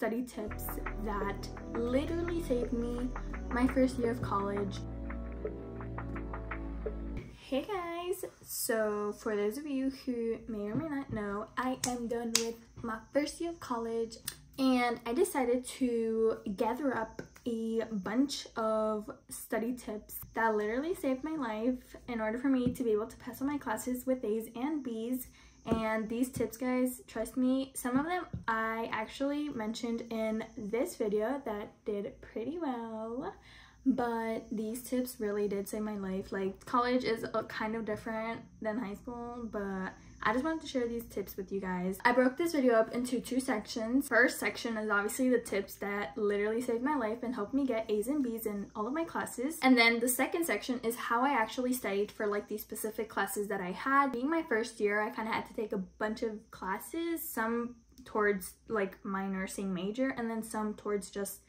study tips that literally saved me my first year of college. Hey guys, so for those of you who may or may not know, I am done with my first year of college and I decided to gather up a bunch of study tips that literally saved my life in order for me to be able to pass all my classes with A's and B's. And these tips, guys, trust me, some of them I actually mentioned in this video that did pretty well, but these tips really did save my life. Like, college is kind of different than high school, but I just wanted to share these tips with you guys. I broke this video up into two sections. First section is obviously the tips that literally saved my life and helped me get A's and B's in all of my classes. And then the second section is how I actually studied for like these specific classes that I had. Being my first year, I kind of had to take a bunch of classes, some towards like my nursing major and then some towards just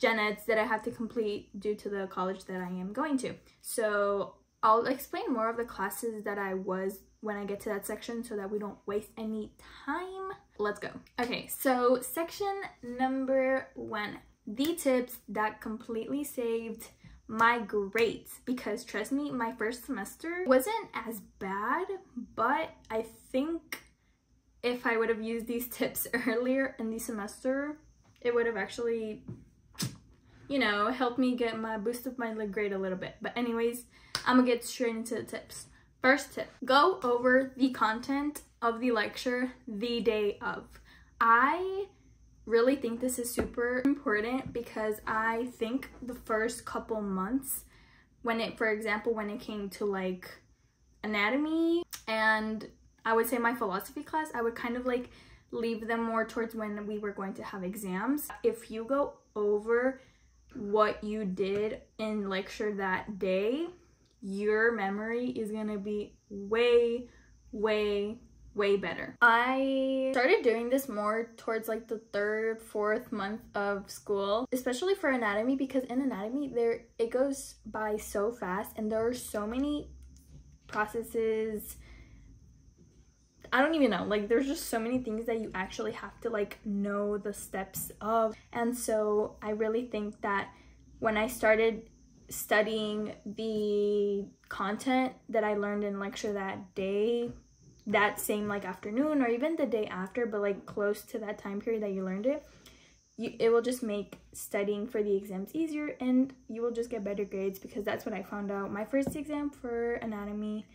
gen eds that I have to complete due to the college that I am going to. So I'll explain more of the classes that I was when I get to that section so that we don't waste any time. Let's go. Okay, so section number 1, the tips that completely saved my grades, because trust me, my first semester wasn't as bad, but I think if I would have used these tips earlier in the semester, it would have actually, you know, helped me get my boost up my grade a little bit. But anyways, I'm gonna get straight into the tips. First tip, go over the content of the lecture the day of. I really think this is super important because I think the first couple months, for example, when it came to like anatomy and I would say my philosophy class, I would kind of like leave them more towards when we were going to have exams. If you go over what you did in lecture that day, your memory is gonna be way better. I started doing this more towards like the 3rd, 4th month of school, especially for anatomy, because in anatomy it goes by so fast and there are so many processes. I don't even know, like there's just so many things that you actually have to like know the steps of. And so I really think that when I started studying the content that I learned in lecture that day, that same like afternoon or even the day after, but like close to that time period that you learned it, it will just make studying for the exams easier and you will just get better grades, because that's what I found out. My first exam for anatomy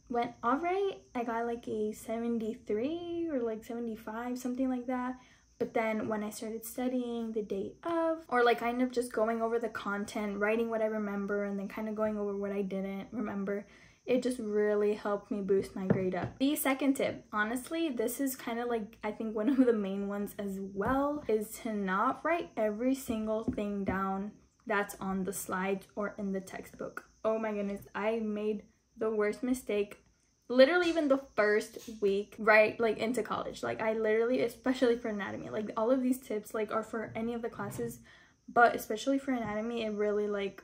went all right. I got like a 73 or like 75, something like that. But then when I started studying the day of, or like kind of just going over the content, writing what I remember and then kind of going over what I didn't remember, it just really helped me boost my grade up. The second tip, honestly, this is kind of like, I think one of the main ones as well, is to not write every single thing down that's on the slides or in the textbook. Oh my goodness, I made the worst mistake literally even the first week right like into college. Like I literally, especially for anatomy, like all of these tips like are for any of the classes, but especially for anatomy, it really like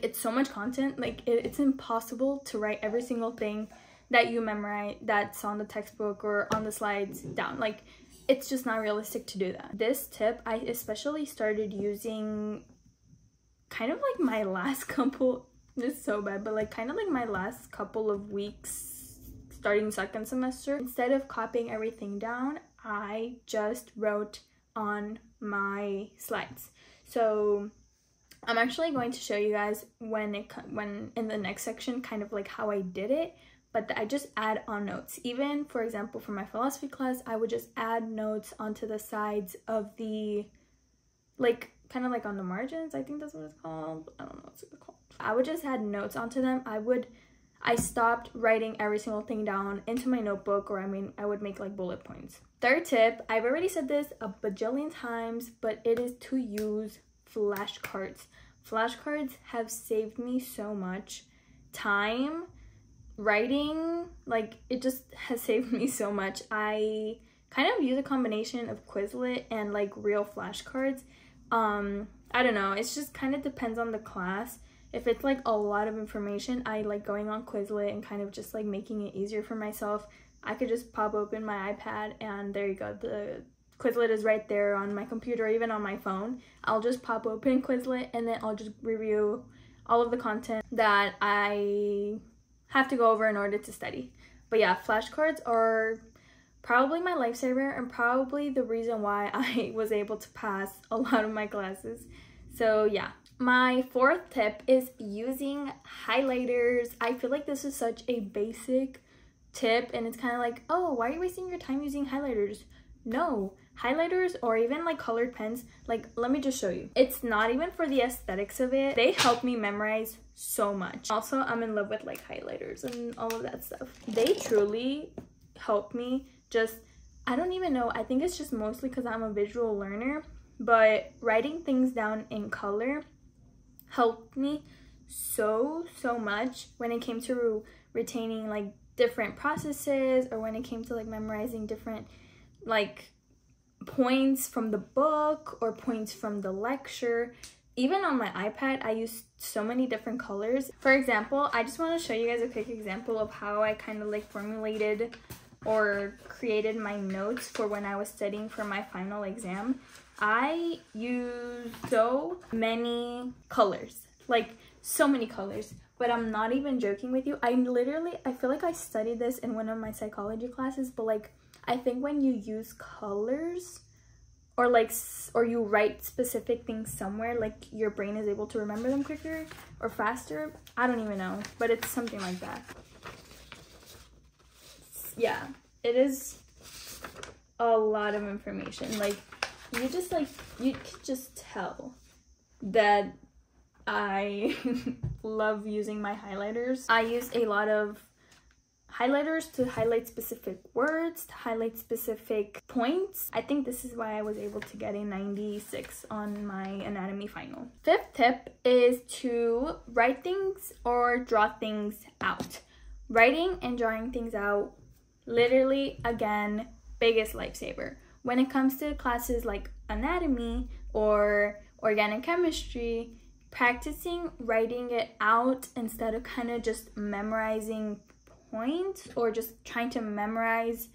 it's so much content, like it's impossible to write every single thing that you memorize that's on the textbook or on the slides down. Like it's just not realistic to do that. This tip I especially started using kind of like my last couple, it's so bad, but like kind of like my last couple of weeks starting second semester. Instead of copying everything down, I just wrote on my slides. So I'm actually going to show you guys when in the next section kind of like how I did it, but I just add on notes. Even for example for my philosophy class, I would just add notes onto the sides of the, like kind of like on the margins, I think that's what it's called. I don't know what's it called. I would just add notes onto them. I stopped writing every single thing down into my notebook, or I would make like bullet points. Third tip, I've already said this a bajillion times, but it is to use flashcards. Flashcards have saved me so much time. Writing, like it just has saved me so much. I kind of use a combination of Quizlet and like real flashcards. I don't know, it's just kind of depends on the class. If it's like a lot of information, I like going on Quizlet and kind of just like making it easier for myself. I could just pop open my iPad and there you go, the Quizlet is right there on my computer, or even on my phone. I'll just pop open Quizlet and then I'll just review all of the content that I have to go over in order to study. But yeah, flashcards are probably my lifesaver and probably the reason why I was able to pass a lot of my classes. So yeah. My fourth tip is using highlighters. I feel like this is such a basic tip and it's kind of like, oh, why are you wasting your time using highlighters? No, highlighters or even like colored pens, like let me just show you. It's not even for the aesthetics of it. They help me memorize so much. Also, I'm in love with like highlighters and all of that stuff. They truly help me just, I don't even know, I think it's just mostly because I'm a visual learner, but writing things down in color helped me so much when it came to retaining like different processes, or when it came to like memorizing different like points from the book or points from the lecture. Even on my iPad, I use so many different colors. For example, I just want to show you guys a quick example of how I kind of like formulated or created my notes for when I was studying for my final exam. I used so many colors, like so many colors, but I'm not even joking with you. I feel like I studied this in one of my psychology classes, but like, I think when you use colors or you write specific things somewhere, like your brain is able to remember them quicker or faster. I don't even know, but it's something like that. Yeah, it is a lot of information. Like, you could just tell that I love using my highlighters. I use a lot of highlighters to highlight specific words, to highlight specific points. I think this is why I was able to get a 96 on my anatomy final. Fifth tip is to write things or draw things out. Writing and drawing things out, literally, again, biggest lifesaver. When it comes to classes like anatomy or organic chemistry, practicing writing it out instead of kind of just memorizing points or just trying to memorize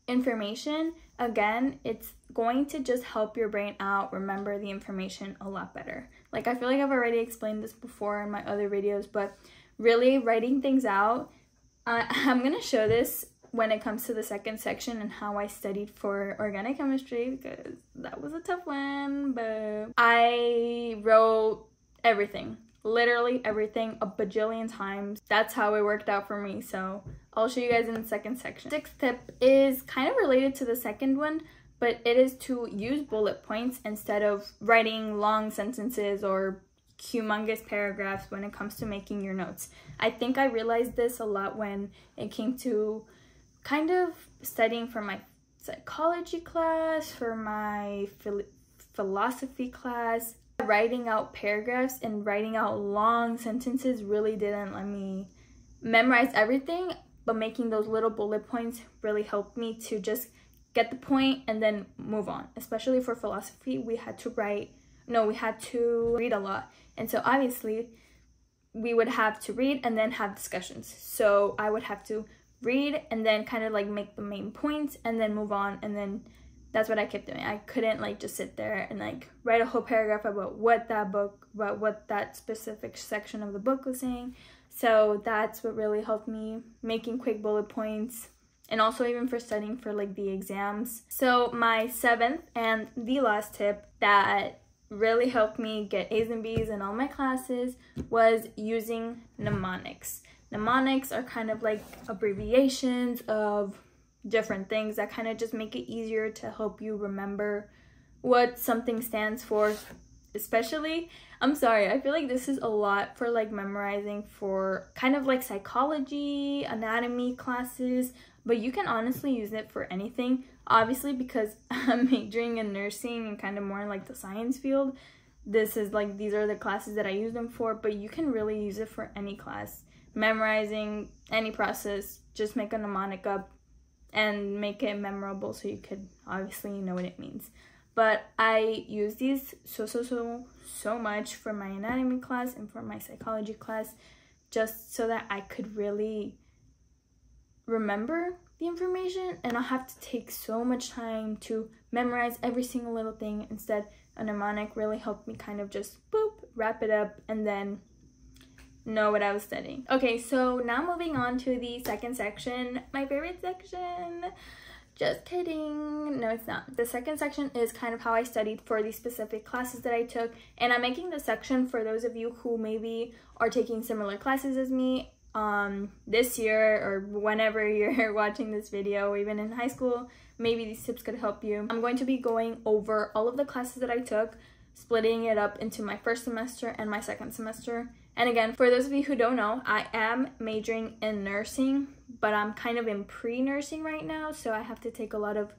information, again, it's going to just help your brain out remember the information a lot better. Like, I feel like I've already explained this before in my other videos, but really writing things out, I'm gonna show this when it comes to the second section and how I studied for organic chemistry, because that was a tough one. But I wrote everything, literally everything, a bajillion times. That's how it worked out for me, so I'll show you guys in the second section. Sixth tip is kind of related to the second one, but it is to use bullet points instead of writing long sentences or humongous paragraphs when it comes to making your notes. I think I realized this a lot when it came to kind of studying for my psychology class, for my philosophy class. Writing out paragraphs and writing out long sentences really didn't let me memorize everything, but making those little bullet points really helped me to just get the point and then move on. Especially for philosophy, we had to read a lot, and so obviously we would have to read and then have discussions. So I would have to read and then kind of like make the main points and then move on, and then that's what I kept doing. I couldn't like just sit there and like write a whole paragraph about what that specific section of the book was saying. So that's what really helped me, making quick bullet points, and also even for studying for like the exams. So my seventh and the last tip that really helped me get A's and B's in all my classes was using mnemonics. Mnemonics are kind of like abbreviations of different things that kind of just make it easier to help you remember what something stands for. Especially, I'm sorry, I feel like this is a lot for like memorizing for kind of like psychology, anatomy classes, but you can honestly use it for anything. Obviously, because I'm majoring in nursing and kind of more in like the science field, these are the classes that I use them for, but you can really use it for any class. Memorizing any process, just make a mnemonic up and make it memorable so you could obviously know what it means. But I use these so much for my anatomy class and for my psychology class, just so that I could really remember the information, and I'll have to take so much time to memorize every single little thing. Instead, a mnemonic really helped me kind of just boop, wrap it up, and then know what I was studying. Okay, so now moving on to the second section, my favorite section. Just kidding. No, it's not. The second section is kind of how I studied for the specific classes that I took, and I'm making this section for those of you who maybe are taking similar classes as me this year, or whenever you're watching this video, or even in high school. Maybe these tips could help you. I'm going to be going over all of the classes that I took, splitting it up into my first semester and my second semester. And again, for those of you who don't know, I am majoring in nursing, but I'm kind of in pre-nursing right now, so I have to take a lot of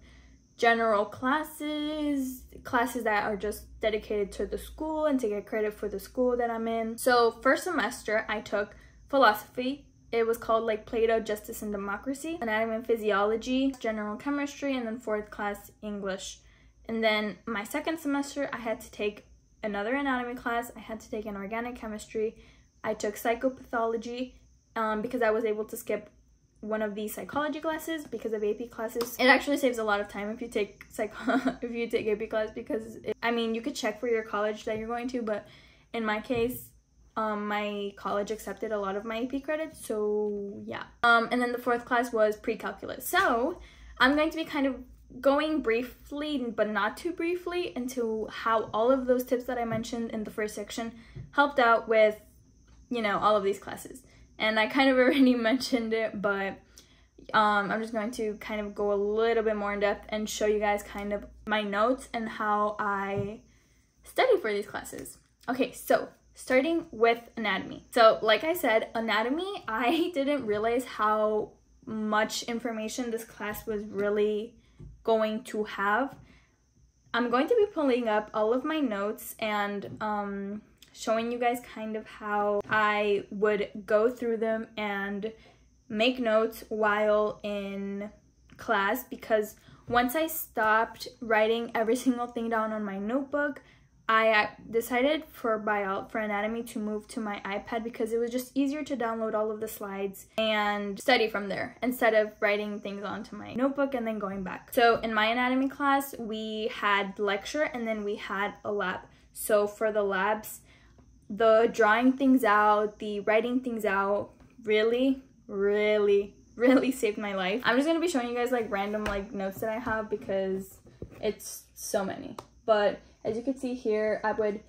general classes that are just dedicated to the school and to get credit for the school that I'm in. So first semester I took philosophy. It was called like Plato, Justice and Democracy, anatomy and physiology, general chemistry, and then fourth class English. And then my second semester I had to take another anatomy class. I had to take an organic chemistry. I took psychopathology because I was able to skip one of the psychology classes because of AP classes. It actually saves a lot of time if you take AP class, because I mean, you could check for your college that you're going to, but in my case, my college accepted a lot of my AP credits, so yeah. And then the fourth class was pre-calculus. So I'm going to be kind of going briefly, but not too briefly, into how all of those tips that I mentioned in the first section helped out with, you know, all of these classes. And I kind of already mentioned it, but I'm just going to kind of go a little bit more in depth and show you guys kind of my notes and how I studied for these classes. Okay, so starting with anatomy. So like I said, anatomy, I didn't realize how much information this class was really going to have. I'm going to be pulling up all of my notes and showing you guys kind of how I would go through them and make notes while in class, because once I stopped writing every single thing down on my notebook, I decided for anatomy to move to my iPad because it was just easier to download all of the slides and study from there instead of writing things onto my notebook and then going back. So in my anatomy class, we had lecture and then we had a lab. So for the labs, the drawing things out, the writing things out really saved my life. I'm just going to be showing you guys like random like notes that I have because it's so many. But as you can see here, I would,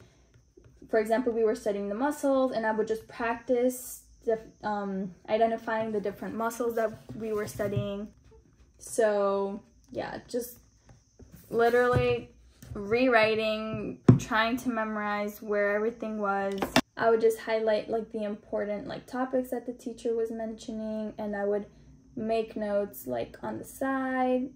for example, we were studying the muscles, and I would just practice identifying the different muscles that we were studying. So yeah, just literally rewriting, trying to memorize where everything was. I would just highlight like the important like topics that the teacher was mentioning, and I would make notes like on the side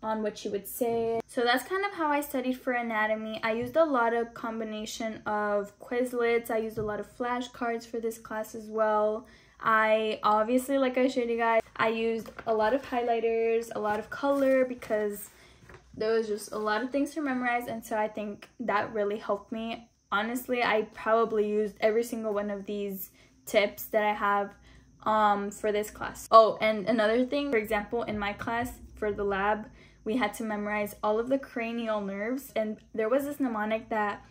on what she would say. So that's kind of how I studied for anatomy. I used a lot of combination of Quizlets. I used a lot of flashcards for this class as well. I obviously, like I showed you guys, I used a lot of highlighters, a lot of color, because there was just a lot of things to memorize, and so I think that really helped me. Honestly, I probably used every single one of these tips that I have for this class. Oh, and another thing, for example, in my class for the lab, we had to memorize all of the cranial nerves, and there was this mnemonic that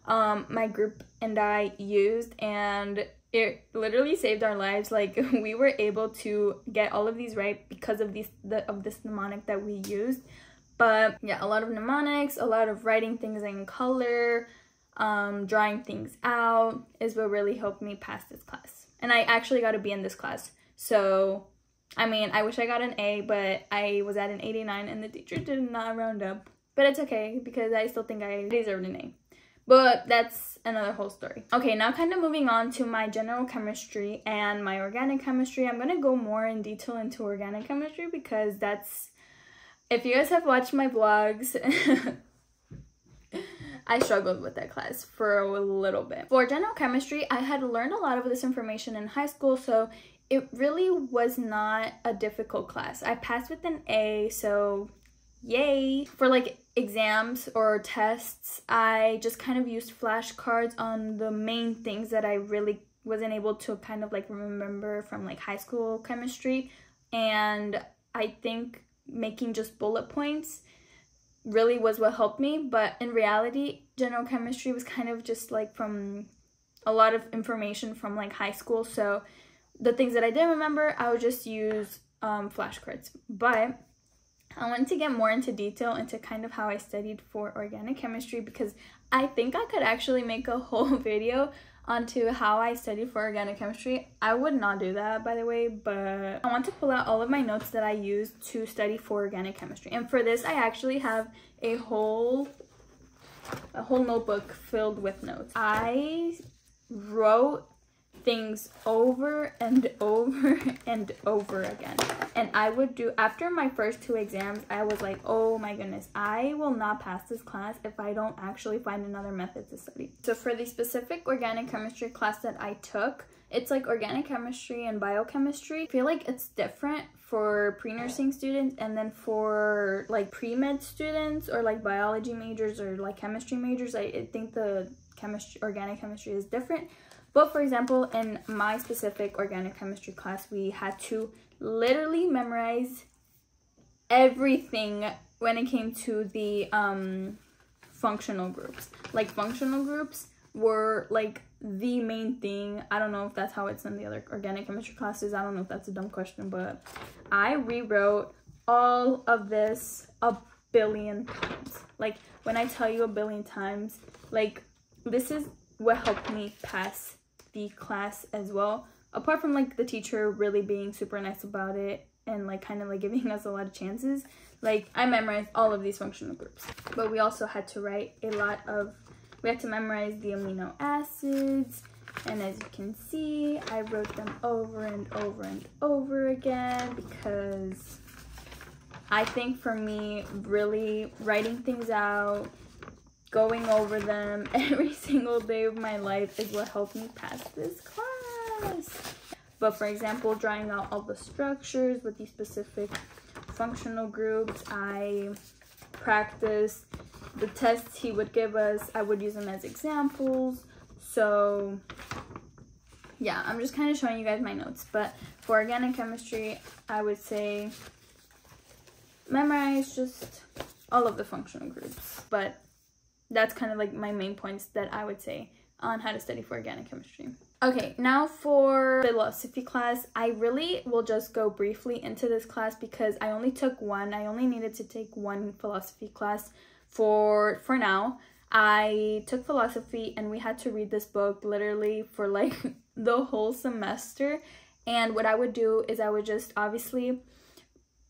my group and I used, and it literally saved our lives. Like, we were able to get all of these right because of this mnemonic that we used. But yeah, a lot of mnemonics, a lot of writing things in color, drawing things out is what really helped me pass this class. And I actually got to be in this class. So, I mean, I wish I got an A, but I was at an 89 and the teacher did not round up. But it's okay because I still think I deserved an A. But that's another whole story. Okay, now kind of moving on to my general chemistry and my organic chemistry. I'm going to go more in detail into organic chemistry because that's, if you guys have watched my vlogs, I struggled with that class for a little bit. For general chemistry, I had learned a lot of this information in high school, so it really was not a difficult class. I passed with an A, so yay. For like exams or tests, I just kind of used flashcards on the main things that I really wasn't able to kind of like remember from like high school chemistry. And I think making just bullet points really was what helped me. But in reality, general chemistry was kind of just like from a lot of information from like high school. So the things that I didn't remember, I would just use flashcards. But I wanted to get more into detail into kind of how I studied for organic chemistry, because I think I could actually make a whole video onto how I studied for organic chemistry. I would not do that, by the way, but I want to pull out all of my notes that I used to study for organic chemistry. And for this, I actually have a whole notebook filled with notes. I wrote things over and over and over again. And I would do, after my first 2 exams, I was like, oh my goodness, I will not pass this class if I don't actually find another method to study. So for the specific organic chemistry class that I took, it's like organic chemistry and biochemistry. I feel like it's different for pre-nursing students, and then for like pre-med students or like biology majors or like chemistry majors, I think the organic chemistry is different. But for example, in my specific organic chemistry class, we had to literally memorize everything when it came to the functional groups. Like, functional groups were like the main thing. I don't know if that's how it's in the other organic chemistry classes. I don't know if that's a dumb question, but I rewrote all of this a billion times. Like, when I tell you a billion times, like, this is what helped me pass the class as well, apart from like the teacher really being super nice about it and like kind of like giving us a lot of chances. Like, I memorized all of these functional groups, but we also had to write a lot of, we had to memorize the amino acids, and as you can see, I wrote them over and over and over again, because I think for me, really writing things out, going over them every single day of my life is what helped me pass this class. But for example, drawing out all the structures with these specific functional groups, I practiced the tests he would give us. I would use them as examples. So yeah, I'm just kind of showing you guys my notes. But for organic chemistry, I would say memorize just all of the functional groups. But that's kind of like my main points that I would say on how to study for organic chemistry. Okay, now for philosophy class, I really will just go briefly into this class because I only took one. I only needed to take one philosophy class for now. I took philosophy and we had to read this book literally for like the whole semester. And what I would do is I would just obviously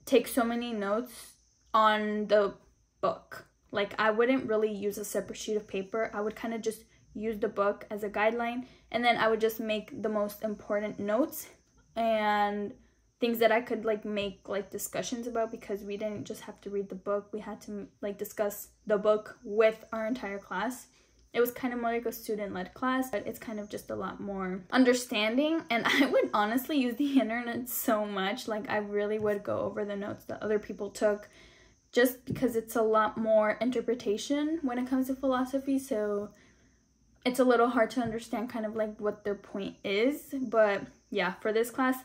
take so many notes on the book. Like, I wouldn't really use a separate sheet of paper. I would kind of just use the book as a guideline, and then I would just make the most important notes and things that I could like make like discussions about, because we didn't just have to read the book. We had to like discuss the book with our entire class. It was kind of more like a student-led class, but it's kind of just a lot more understanding. And I would honestly use the internet so much. Like, I really would go over the notes that other people took, just because it's a lot more interpretation when it comes to philosophy. So it's a little hard to understand kind of like what their point is. But yeah, for this class,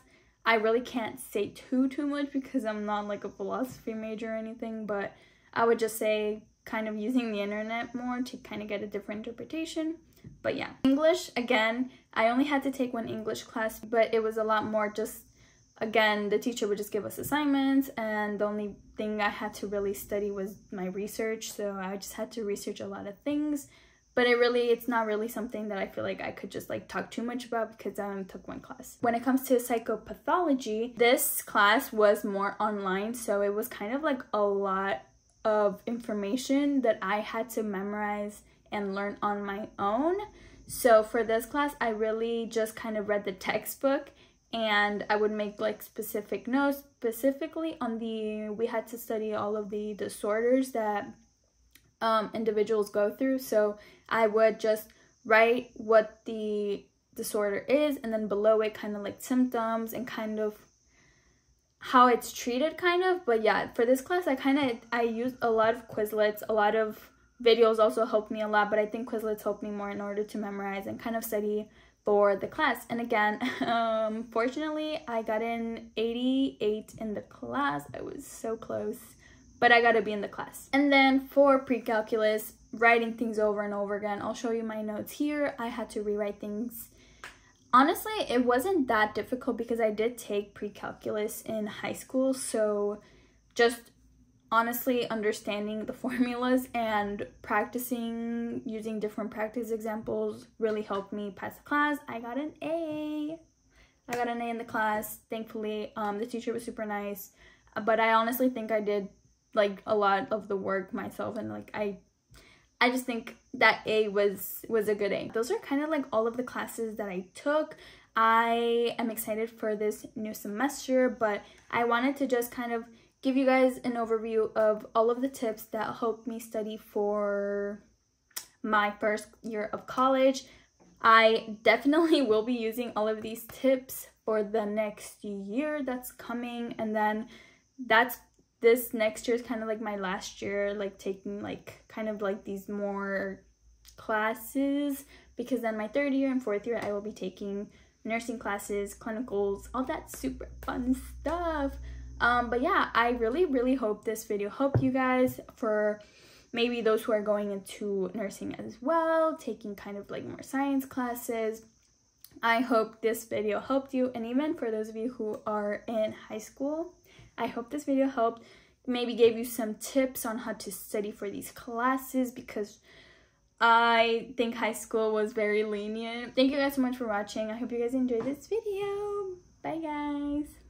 I really can't say too much because I'm not like a philosophy major or anything, but I would just say kind of using the internet more to kind of get a different interpretation. But yeah, English, again, I only had to take one English class, but it was a lot more just, again, the teacher would just give us assignments, and the only thing I had to really study was my research. So I just had to research a lot of things, but it's not really something that I feel like I could just like talk too much about because I only took one class. When it comes to psychopathology, this class was more online, so it was kind of like a lot of information that I had to memorize and learn on my own. So for this class, I really just kind of read the textbook, and I would make like specific notes, specifically on we had to study all of the disorders that individuals go through. So I would just write what the disorder is, and then below it kind of like symptoms and kind of how it's treated kind of. But yeah, for this class, I used a lot of Quizlets. A lot of videos also helped me a lot, but I think Quizlets helped me more in order to memorize and kind of study for the class. And again, fortunately, I got an 88 in the class. I was so close, but I got to be in the class. And then for pre-calculus, writing things over and over again. I'll show you my notes here. I had to rewrite things. Honestly, it wasn't that difficult because I did take pre-calculus in high school, so just honestly understanding the formulas and practicing using different practice examples really helped me pass the class. I got an A. I got an A in the class, thankfully. The teacher was super nice, but I honestly think I did like a lot of the work myself, and like I just think that A was a good A. Those are kind of like all of the classes that I took. I am excited for this new semester, but I wanted to just kind of give you guys an overview of all of the tips that helped me study for my first year of college. I definitely will be using all of these tips for the next year that's coming, and then this next year is kind of like my last year, like taking like kind of like these more classes, because then my third year and fourth year I will be taking nursing classes, clinicals, all that super fun stuff. But yeah, I really hope this video helped you guys, for maybe those who are going into nursing as well, taking kind of like more science classes. I hope this video helped you, and even for those of you who are in high school, I hope this video helped, maybe gave you some tips on how to study for these classes, because I think high school was very lenient. Thank you guys so much for watching. I hope you guys enjoyed this video. Bye guys.